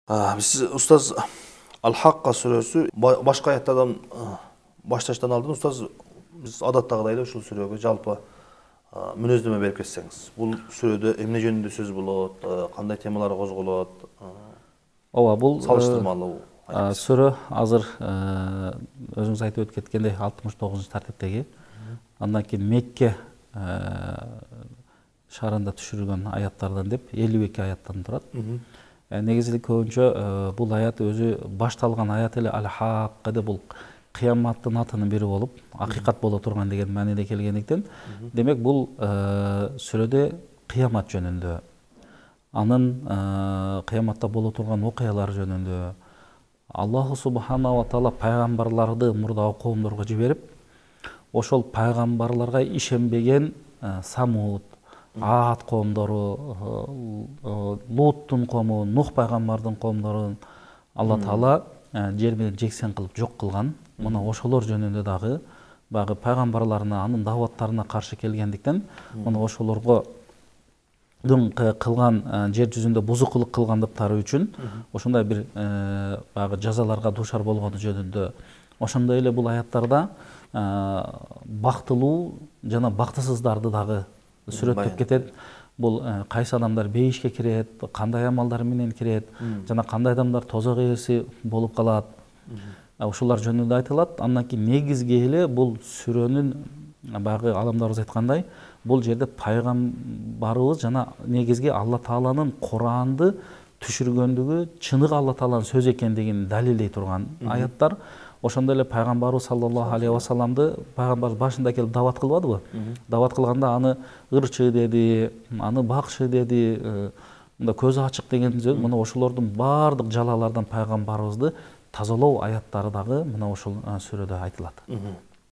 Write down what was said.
Биз устаз Ал-Хакка сүрөсү башка аяттардан башташтан алдын устаз биз адаттагыдай эле ушул сүрөгө жалпы мүнөздөмө берип кетсеңиз. Бул сүрөдө эмне жөнүндө сөз болот, кандай темалар козголот? Ооба, бул салыштырмалуу сүрө азыр өзүңүз айтып өткендей 69-тартиптеги. Андан кийин Мекке шаарында түшүрүлгөн аяттардан деп 52 аяттан турат. Негизи көбүнчө бул аят өзү башталган аят эле Ал-Хакка деп, бул кыяматтын атынын бири болуп, акыйкат боло турган деген мааниде келгендиктен, демек бул сүрөдө кыямат жөнүндө, анын кыяматта боло турган окуялар жөнүндө, Аллаху субханаху ва таала пайгамбарларды мурдагы коомдорго жиберип, ошол пайгамбарларга ишенбеген Самуд, Аад коомдору, Луттун коому, Нух пайгамбардын коомдорун Алла таала жер менен жексен кылып жок кылган. Мына ошолор жөнүндө дагы баягы пайгамбарларына, анын даваттарына каршы келгендиктен, мына ошолорго кылган жер жүзүндө бузукулук кылгандыктары үчүн ошондой бир баягы жазаларга дуушар болгону жөнүндө. Ошондой эле бул аяттарда бактылуу жана бактысыздарды дагы сүрөттөп кетет. Бул кайсы адамдар бейишке кирет, кандай амалдар менен кирет, жана кандай адамдар тозок ээси болуп калат. Ушулар жөнүндө айтылат. Андан кийин негизги эле бул сүрөнүн баягы адамдарыбыз айткандай, бул жерде пайгамбарыбыз жана негизги Алла тааланын Куранды түшүргөндүгү чыныгы Алла тааланын сөзү экендигин далилдей турган аяттар. Ошондой эле пайгамбарыбыз саллаллаху алейхи ва салламды пайгамбар башында келип дават кылбадыбы? Дават кылганда аны ырчы деди, аны бакшы деди, мында көзү ачык деген сөз. Мына ошолордун баардык жалалардан пайгамбарыбызды тазалоо аяттары дагы мына ошол сүрөдө айтылат.